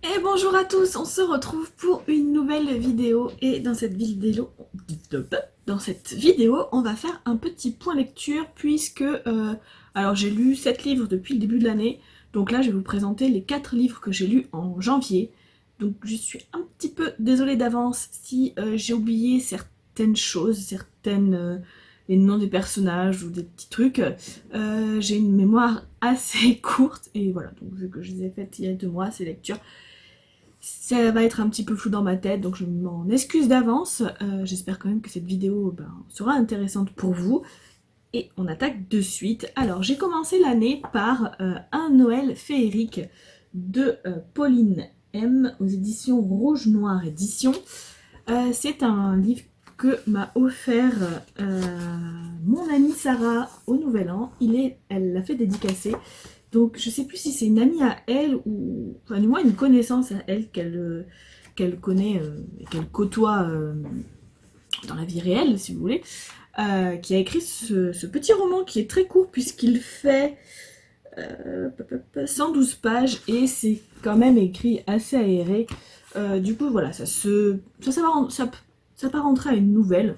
Et bonjour à tous, on se retrouve pour une nouvelle vidéo et dans cette vidéo, on va faire un petit point lecture puisque alors j'ai lu 7 livres depuis le début de l'année, donc là je vais vous présenter les 4 livres que j'ai lus en janvier. Donc je suis un petit peu désolée d'avance si j'ai oublié certaines choses, les noms des personnages ou des petits trucs. J'ai une mémoire assez courte et voilà, donc vu que je les ai faites il y a 2 mois, ces lectures, ça va être un petit peu flou dans ma tête, donc je m'en excuse d'avance. J'espère quand même que cette vidéo sera intéressante pour vous. Et on attaque de suite. Alors, j'ai commencé l'année par Un Noël féerique de Pauline M. aux éditions Rouge Noir Édition. C'est un livre que m'a offert mon amie Sarah au Nouvel An. Elle l'a fait dédicacer. Donc je sais plus si c'est une amie à elle ou enfin du moins une connaissance à elle qu'elle connaît et qu'elle côtoie dans la vie réelle si vous voulez, qui a écrit ce petit roman qui est très court puisqu'il fait 112 pages et c'est quand même écrit assez aéré. Du coup voilà, ça va rentrer à une nouvelle.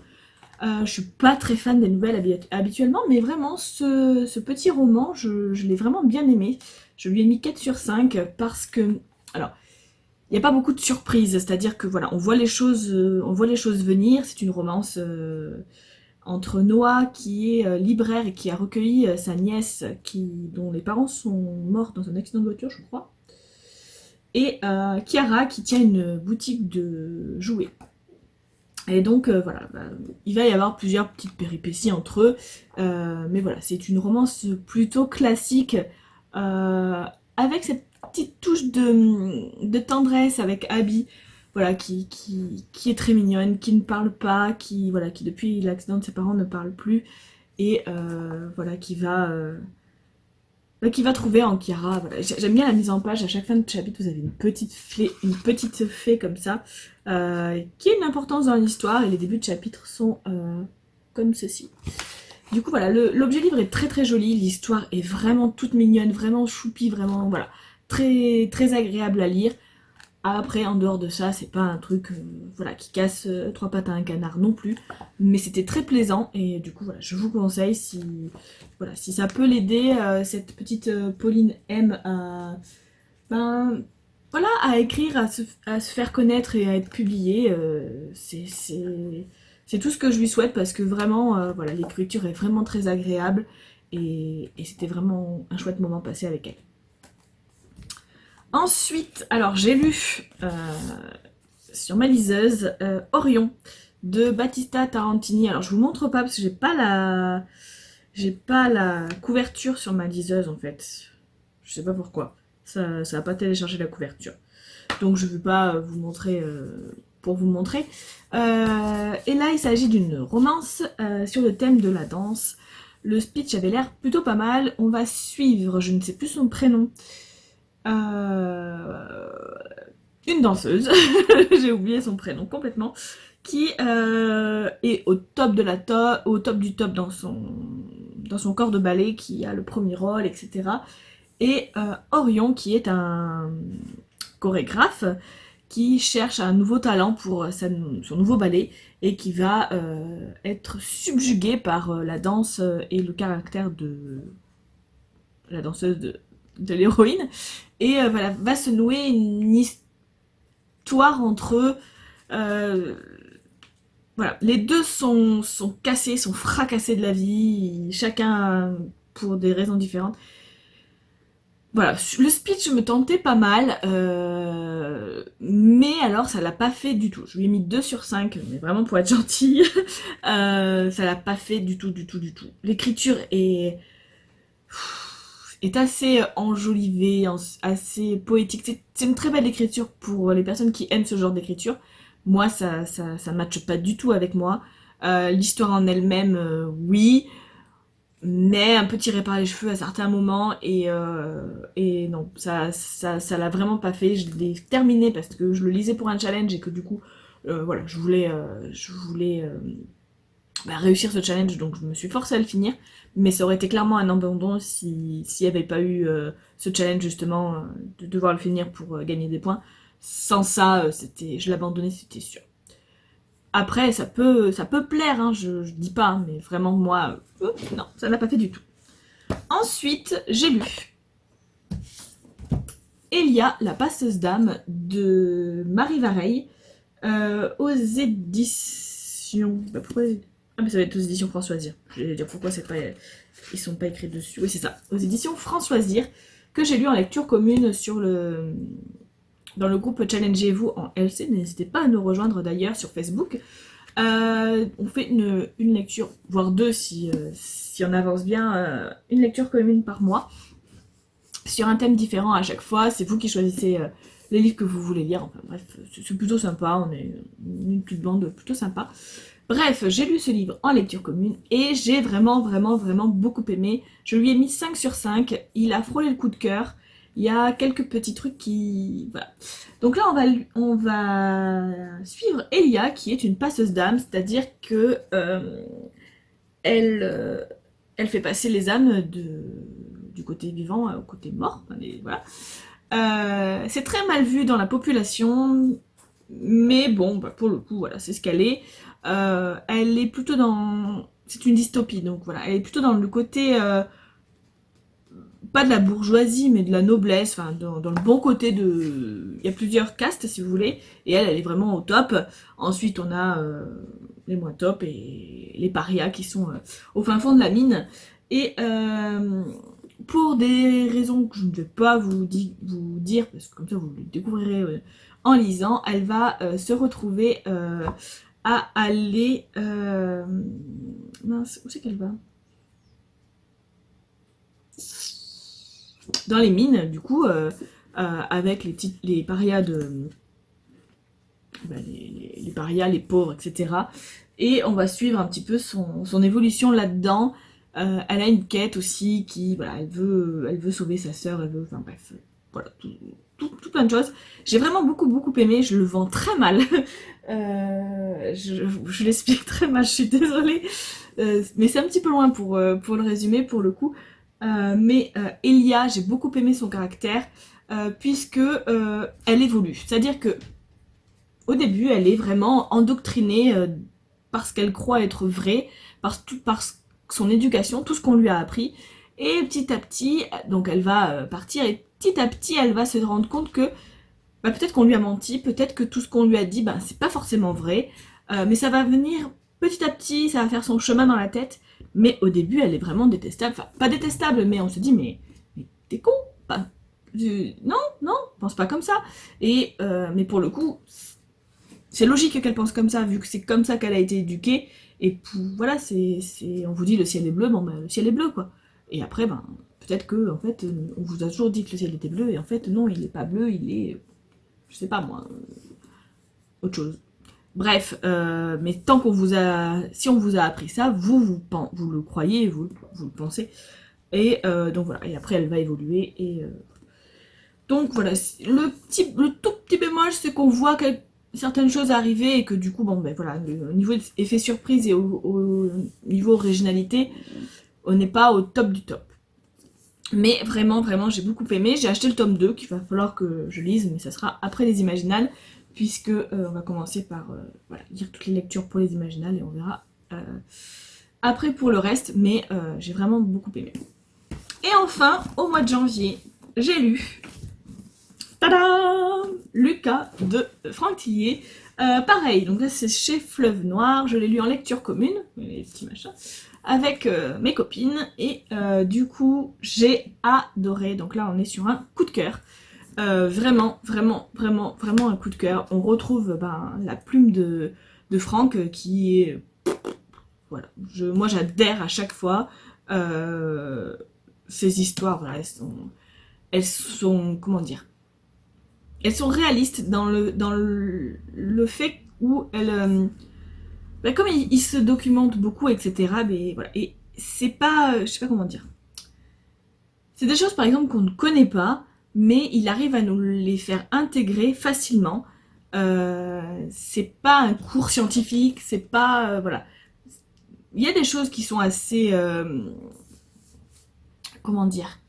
Je suis pas très fan des nouvelles habituellement, mais vraiment ce petit roman, je l'ai vraiment bien aimé. Je lui ai mis 4 sur 5 parce que, alors, il n'y a pas beaucoup de surprises, c'est-à-dire que voilà, on voit les choses venir. C'est une romance entre Noah qui est libraire et qui a recueilli sa nièce dont les parents sont morts dans un accident de voiture, je crois, et Chiara qui tient une boutique de jouets. Et donc voilà, il va y avoir plusieurs petites péripéties entre eux, mais voilà, c'est une romance plutôt classique, euh, avec cette petite touche de tendresse avec Abby, voilà, qui est très mignonne, qui ne parle pas, voilà, qui depuis l'accident de ses parents ne parle plus, et voilà, qui va trouver en Chiara. Voilà. J'aime bien la mise en page. À chaque fin de chapitre, vous avez une petite fée comme ça, qui a une importance dans l'histoire. Et les débuts de chapitre sont comme ceci. Du coup, voilà, l'objet livre est très très joli. L'histoire est vraiment toute mignonne, vraiment choupie, vraiment voilà, très très agréable à lire. Après, en dehors de ça, c'est pas un truc voilà, qui casse 3 pattes à un canard non plus. Mais c'était très plaisant et du coup, voilà, je vous conseille si ça peut l'aider, cette petite Pauline M ben, voilà, à écrire, à se faire connaître et à être publiée. C'est tout ce que je lui souhaite parce que vraiment, voilà, l'écriture est vraiment très agréable et c'était vraiment un chouette moment passé avec elle. Ensuite, alors j'ai lu sur ma liseuse Orion de Battista Tarantini. Alors je vous montre pas parce que j'ai pas la couverture sur ma liseuse en fait. Je sais pas pourquoi. Ça a pas téléchargé la couverture. Donc je ne vais pas vous montrer pour vous montrer. Et là il s'agit d'une romance sur le thème de la danse. Le speech avait l'air plutôt pas mal. On va suivre, je ne sais plus son prénom, euh, une danseuse, j'ai oublié son prénom complètement, qui est au top du top dans son corps de ballet, qui a le premier rôle, etc. Et Orion, qui est un chorégraphe, qui cherche un nouveau talent pour son nouveau ballet, et qui va être subjugué par la danse et le caractère de la danseuse de l'héroïne. Et voilà, va se nouer une histoire entre eux. Euh, voilà, les deux sont cassés, sont fracassés de la vie, chacun pour des raisons différentes. Voilà, le speech me tentait pas mal, mais alors ça l'a pas fait du tout. Je lui ai mis 2 sur 5, mais vraiment pour être gentille, ça l'a pas fait du tout, du tout, du tout. L'écriture est assez enjolivée, assez poétique. C'est une très belle écriture pour les personnes qui aiment ce genre d'écriture. Moi, ça matche pas du tout avec moi. L'histoire en elle-même, oui, mais un peu tiré par les cheveux à certains moments et non, ça l'a vraiment pas fait. Je l'ai terminé parce que je le lisais pour un challenge et que du coup, voilà, je voulais réussir ce challenge, donc je me suis forcée à le finir, mais ça aurait été clairement un abandon s'il n'y avait pas eu ce challenge justement, de devoir le finir pour gagner des points. Sans ça, je l'abandonnais, c'était sûr. Après, ça peut plaire, hein, je dis pas, hein, mais vraiment moi, non, ça n'a pas fait du tout. Ensuite, j'ai lu Elia, la passeuse d'âme de Marie Vareille, aux éditions... pourquoi... Ah mais ça va être aux éditions Françoisir. Je vais dire pourquoi c'est pas... Ils sont pas écrits dessus. Oui c'est ça. Aux éditions Françoisir, que j'ai lu en lecture commune dans le groupe Challengez-vous en LC. N'hésitez pas à nous rejoindre d'ailleurs sur Facebook. On fait une lecture, voire deux si on avance bien, une lecture commune par mois, sur un thème différent à chaque fois. C'est vous qui choisissez les livres que vous voulez lire. Enfin bref, c'est plutôt sympa, on est une petite bande plutôt sympa. Bref, j'ai lu ce livre en lecture commune et j'ai vraiment beaucoup aimé. Je lui ai mis 5 sur 5, il a frôlé le coup de cœur. Il y a quelques petits trucs qui... Voilà. Donc là, on va suivre Elia, qui est une passeuse d'âme, c'est-à-dire que elle fait passer les âmes du côté vivant au côté mort. Voilà. C'est très mal vu dans la population, mais bon, pour le coup, voilà, c'est ce qu'elle est. Elle est plutôt dans... C'est une dystopie, donc voilà. Elle est plutôt dans le côté... pas de la bourgeoisie, mais de la noblesse, enfin dans le bon côté de... Il y a plusieurs castes, si vous voulez, et elle est vraiment au top. Ensuite, on a les moins top et les parias qui sont au fin fond de la mine. Et pour des raisons que je ne vais pas vous dire, parce que comme ça vous le découvrirez en lisant, elle va se retrouver à aller... Mince, où c'est qu'elle va ? Dans les mines, du coup, avec les parias les parias, les pauvres, etc. Et on va suivre un petit peu son évolution là-dedans. Elle a une quête aussi qui, voilà, elle veut sauver sa sœur, enfin bref, voilà, tout plein de choses. J'ai vraiment beaucoup aimé, je le vends très mal. Je l'explique très mal, je suis désolée. Mais c'est un petit peu loin pour le résumer, pour le coup. Mais Elia, j'ai beaucoup aimé son caractère, puisque elle évolue. C'est-à-dire que au début, elle est vraiment endoctrinée parce qu'elle croit être vraie, par son éducation, tout ce qu'on lui a appris. Et petit à petit, donc elle va partir, et petit à petit, elle va se rendre compte que peut-être qu'on lui a menti, peut-être que tout ce qu'on lui a dit, c'est pas forcément vrai, mais ça va venir petit à petit, ça va faire son chemin dans la tête. Mais au début, elle est vraiment détestable. Enfin, pas détestable, mais on se dit, mais t'es con. Non, pense pas comme ça. Et mais pour le coup, c'est logique qu'elle pense comme ça, vu que c'est comme ça qu'elle a été éduquée. Et voilà, on vous dit le ciel est bleu, le ciel est bleu, quoi. Et après, peut-être que, en fait, on vous a toujours dit que le ciel était bleu, et en fait, non, il est pas bleu, il est, je sais pas moi, autre chose. Bref, mais tant qu'on vous a... Si on vous a appris ça, vous le croyez, vous le pensez. Et donc voilà, et après elle va évoluer. Et donc voilà, le tout petit bémol, c'est qu'on voit certaines choses arriver et que du coup, voilà, au niveau effet surprise et au niveau originalité, on n'est pas au top du top. Mais vraiment, j'ai beaucoup aimé. J'ai acheté le tome 2 qu'il va falloir que je lise, mais ça sera après les Imaginales, puisque on va commencer par lire toutes les lectures pour les Imaginales et on verra après pour le reste, mais j'ai vraiment beaucoup aimé. Et enfin, au mois de janvier, j'ai lu tada, Lucas de Franck Tillier. Pareil, donc là c'est chez Fleuve Noir, je l'ai lu en lecture commune, les petits machins, avec mes copines, et du coup j'ai adoré. Donc là on est sur un coup de cœur. Vraiment un coup de cœur. On retrouve la plume de Franck qui est... Voilà, moi j'adhère à chaque fois. Ces histoires, voilà, elles sont comment dire, elles sont réalistes dans le fait où elles... comme il se documente beaucoup, etc. Mais voilà, et c'est pas... je sais pas comment dire. C'est des choses par exemple qu'on ne connaît pas, mais il arrive à nous les faire intégrer facilement. C'est pas un cours scientifique, c'est pas... voilà. il y a des choses qui sont assez, comment dire,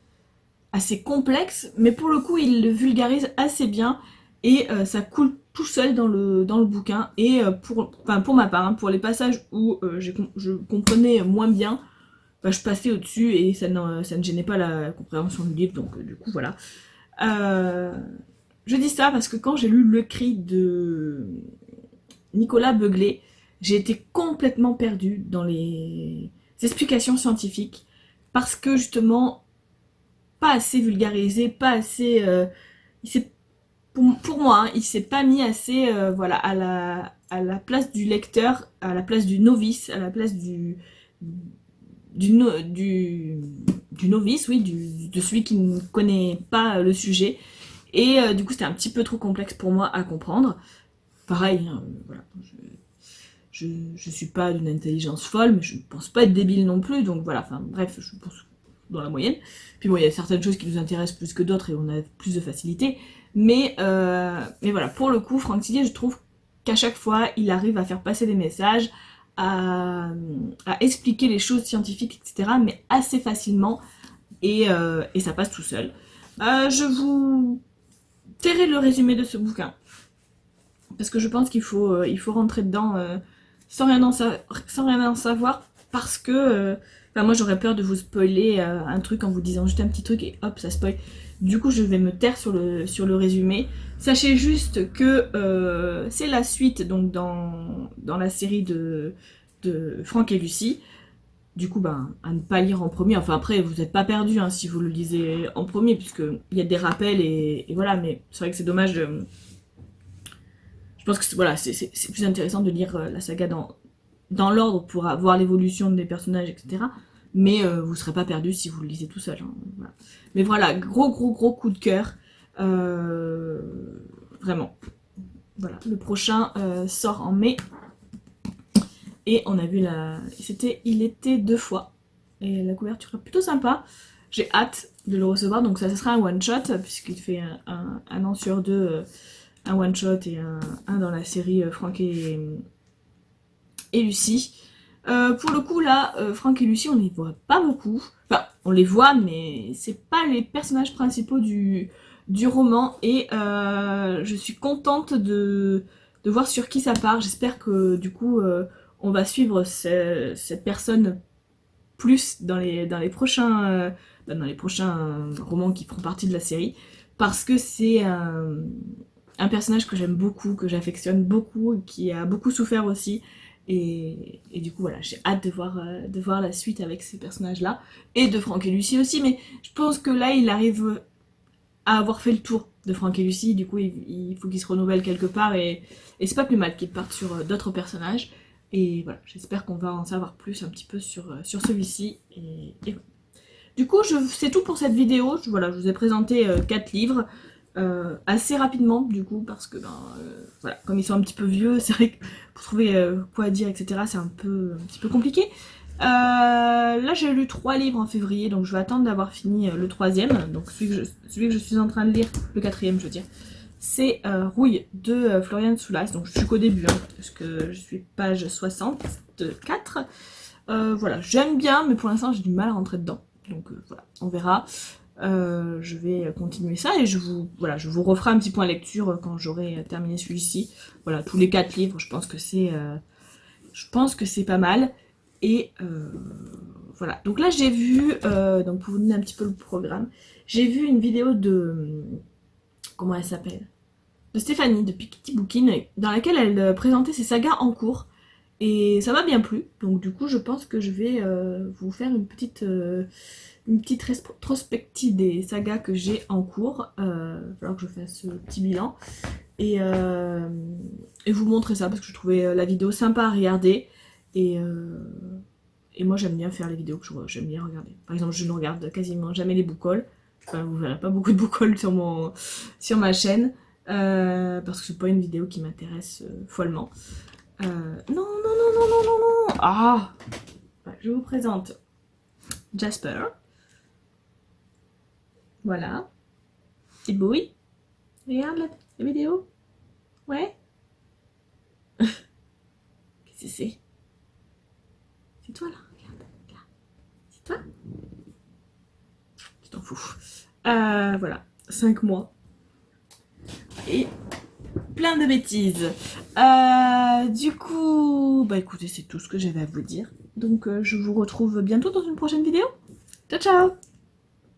assez complexes, mais pour le coup, il le vulgarise assez bien et ça coule tout seul dans le bouquin. Et pour ma part, hein, pour les passages où je comprenais moins bien, bah, je passais au-dessus et ça ne gênait pas la compréhension du livre, donc du coup voilà. Euh, je dis ça parce que quand j'ai lu Le Cri de Nicolas Beuglet, j'ai été complètement perdue dans les explications scientifiques parce que justement, pas assez vulgarisé, pas assez. Il s'est, pour moi, hein, il s'est pas mis assez voilà, à la place du lecteur, à la place du novice, à la place du, no- du, du novice, oui, de celui qui ne connaît pas le sujet. Et du coup, c'était un petit peu trop complexe pour moi à comprendre. Pareil, hein, voilà, je suis pas d'une intelligence folle, mais je ne pense pas être débile non plus, donc voilà, enfin bref, je pense dans la moyenne. Puis bon, il y a certaines choses qui nous intéressent plus que d'autres et on a plus de facilité. Mais voilà, pour le coup, Franck Tillier, je trouve qu'à chaque fois, il arrive à faire passer des messages, à, à expliquer les choses scientifiques, etc., mais assez facilement, et ça passe tout seul. Je vous tairai le résumé de ce bouquin, parce que je pense qu'il faut rentrer dedans sans rien en savoir, parce que enfin, moi j'aurais peur de vous spoiler un truc en vous disant juste un petit truc et hop ça spoil. Du coup je vais me taire sur le résumé. Sachez juste que c'est la suite donc dans la série de Franck et Lucie. Du coup, ben, à ne pas lire en premier. Enfin, après, vous n'êtes pas perdu hein, si vous le lisez en premier, puisqu'il y a des rappels et voilà. Mais c'est vrai que c'est dommage de, je pense que voilà, c'est plus intéressant de lire la saga dans l'ordre pour voir l'évolution des personnages, etc. Mais vous ne serez pas perdu si vous le lisez tout seul. Hein, voilà. Mais voilà, gros gros gros coup de cœur. Euh, Vraiment. Voilà, le prochain sort en mai. Et on a vu il était 2 fois. Et la couverture est plutôt sympa. J'ai hâte de le recevoir. Donc ça sera un one-shot, puisqu'il fait un an sur deux. Un one-shot et un dans la série Franck et Lucie. Pour le coup, là, Franck et Lucie, on les voit pas beaucoup. Enfin, on les voit, mais c'est pas les personnages principaux du roman. Et je suis contente de voir sur qui ça part. J'espère que du coup, on va suivre cette personne plus dans les prochains romans qui feront partie de la série. Parce que c'est un personnage que j'aime beaucoup, que j'affectionne beaucoup, qui a beaucoup souffert aussi. Et du coup, voilà, j'ai hâte de voir la suite avec ces personnages-là. Et de Franck et Lucie aussi, mais je pense que là, il arrive à avoir fait le tour de Franck et Lucie. Du coup, il faut qu'il se renouvelle quelque part. Et c'est pas plus mal qu'il parte sur d'autres personnages. Et voilà, j'espère qu'on va en savoir plus un petit peu sur celui-ci. Et voilà. Du coup, c'est tout pour cette vidéo. Voilà, je vous ai présenté 4 livres assez rapidement, du coup, parce que voilà, comme ils sont un petit peu vieux, c'est vrai que pour trouver quoi dire, etc., c'est un petit peu compliqué. Là, j'ai lu 3 livres en février, donc je vais attendre d'avoir fini le troisième. Donc celui que je suis en train de lire, le quatrième, je veux dire, c'est Rouille de Florian Soulas. Donc je suis qu'au début, hein, parce que je suis page 64. Voilà, j'aime bien, mais pour l'instant, j'ai du mal à rentrer dedans. Donc voilà, on verra. Je vais continuer ça et je vous referai un petit point lecture quand j'aurai terminé celui-ci. Voilà, tous les 4 livres, je pense que c'est pas mal. Et voilà. Donc là, j'ai vu, donc pour vous donner un petit peu le programme, j'ai vu une vidéo de, comment elle s'appelle, de Stéphanie de Piketty Bookin, dans laquelle elle présentait ses sagas en cours. Et ça m'a bien plu. Donc du coup, je pense que je vais vous faire une petite rétrospective des sagas que j'ai en cours. Il va falloir que je fasse ce petit bilan. Et, euh, et vous montrer ça parce que je trouvais la vidéo sympa à regarder. Et, euh, et moi j'aime bien faire les vidéos que j'aime bien regarder. Par exemple, je ne regarde quasiment jamais les book-hauls. Enfin, vous verrez pas beaucoup de book-hauls sur ma chaîne. Parce que c'est pas une vidéo qui m'intéresse follement. Non, non, non, non, non, non, non. Ah, je vous présente Jasper. Voilà. C'est beau, oui. Regarde la vidéo. Ouais. Qu'est-ce que c'est? C'est toi là, regarde, là. C'est toi? Tu t'en fous. Voilà, 5 mois. Et plein de bêtises. Du coup, bah écoutez, c'est tout ce que j'avais à vous dire. Donc je vous retrouve bientôt dans une prochaine vidéo. Ciao ciao!